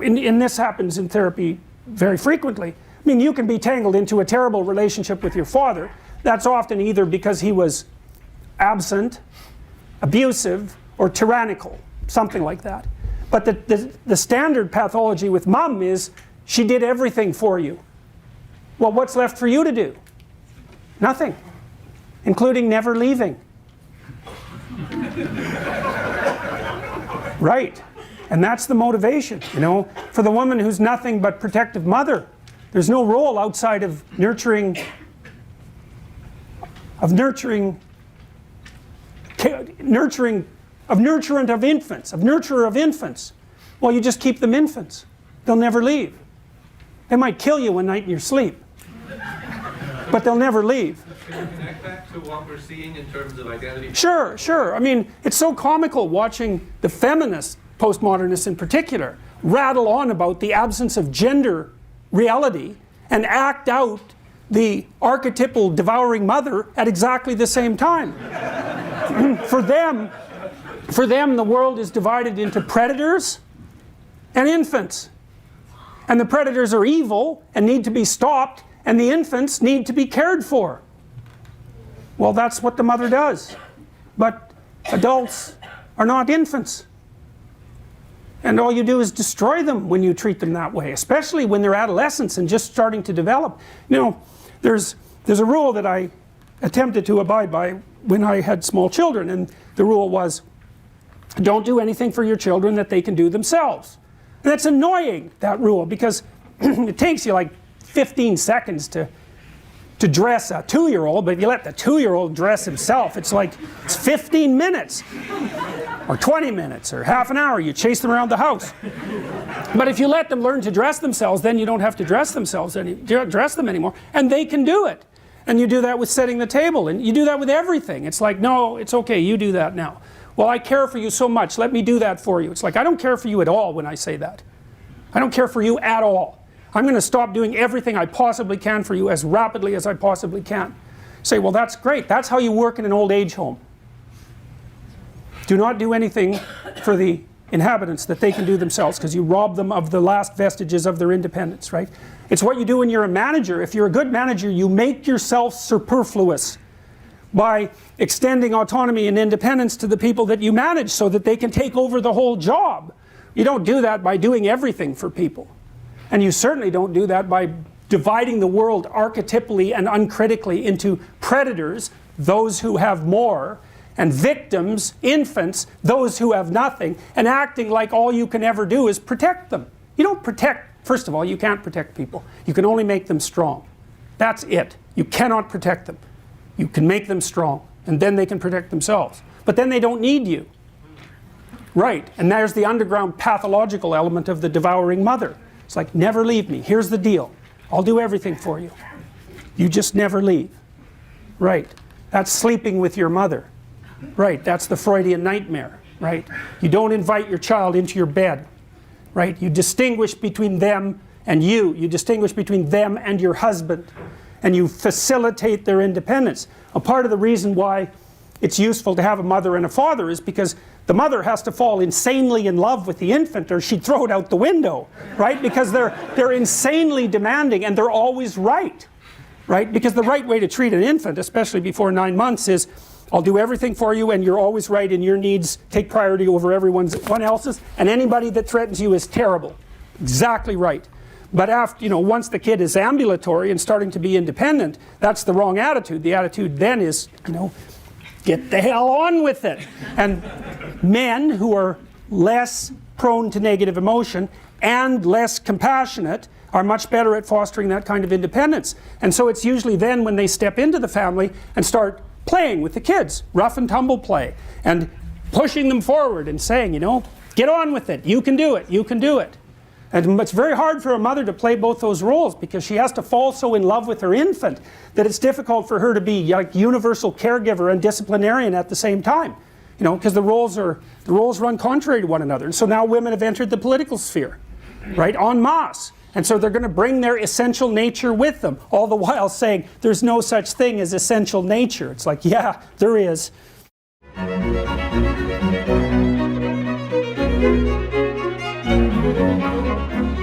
and this happens in therapy very frequently. I mean, you can be tangled into a terrible relationship with your father. That's often either because he was absent, abusive, or tyrannical, something like that. But the standard pathology with mom is she did everything for you. Well, what's left for you to do? Nothing, including never leaving. Right, and that's the motivation, you know. For the woman who's nothing but protective mother, there's no role outside of nurturant of nurturer of infants. Well, you just keep them infants. They'll never leave. They might kill you one night in your sleep, but they'll never leave. Can you connect that to what we're seeing in terms of identity? Sure, sure. I mean, it's so comical watching the feminist postmodernists in particular rattle on about the absence of gender reality and act out the archetypal devouring mother at exactly the same time. For them, the world is divided into predators and infants. And the predators are evil and need to be stopped, and the infants need to be cared for. Well, that's what the mother does. But adults are not infants. And all you do is destroy them when you treat them that way, especially when they're adolescents and just starting to develop. You know, there's a rule that I attempted to abide by when I had small children, and the rule was, don't do anything for your children that they can do themselves. And that's annoying, that rule, because it takes you like 15 seconds to dress a 2-year-old, but if you let the 2-year-old dress himself, it's 15 minutes, or 20 minutes, or half an hour. You chase them around the house. But if you let them learn to dress themselves, then you don't have to dress them anymore, and they can do it. And you do that with setting the table, and you do that with everything. It's like, no, it's okay, you do that now. Well, I care for you so much, let me do that for you. It's like, I don't care for you at all when I say that. I don't care for you at all. I'm going to stop doing everything I possibly can for you as rapidly as I possibly can. Say, well, that's great. That's how you work in an old age home. Do not do anything for the inhabitants that they can do themselves, because you rob them of the last vestiges of their independence, right? It's what you do when you're a manager. If you're a good manager, you make yourself superfluous by extending autonomy and independence to the people that you manage so that they can take over the whole job. You don't do that by doing everything for people. And you certainly don't do that by dividing the world archetypally and uncritically into predators, those who have more, and victims, infants, those who have nothing, and acting like all you can ever do is protect them. You don't protect, first of all, you can't protect people. You can only make them strong. That's it. You cannot protect them. You can make them strong, and then they can protect themselves. But then they don't need you. Right, and there's the underground pathological element of the devouring mother. It's like, never leave me. Here's the deal. I'll do everything for you. You just never leave. Right. That's sleeping with your mother. Right. That's the Freudian nightmare. Right. You don't invite your child into your bed. Right. You distinguish between them and you. You distinguish between them and your husband. And you facilitate their independence. A part of the reason why it's useful to have a mother and a father is because the mother has to fall insanely in love with the infant or she'd throw it out the window, right? Because they're insanely demanding and they're always right, right? Because the right way to treat an infant, especially before 9 months, is I'll do everything for you and you're always right and your needs take priority over everyone else's, and anybody that threatens you is terrible. Exactly right. But after, you know, once the kid is ambulatory and starting to be independent, that's the wrong attitude. The attitude then is, you know, get the hell on with it. And men who are less prone to negative emotion and less compassionate are much better at fostering that kind of independence. And so it's usually then when they step into the family and start playing with the kids, rough and tumble play, and pushing them forward and saying, you know, get on with it, you can do it, you can do it. And it's very hard for a mother to play both those roles because she has to fall so in love with her infant that it's difficult for her to be like universal caregiver and disciplinarian at the same time. You know, because the roles run contrary to one another. And so now women have entered the political sphere, right, en masse. And so they're going to bring their essential nature with them, all the while saying there's no such thing as essential nature. It's like, yeah, there is. you.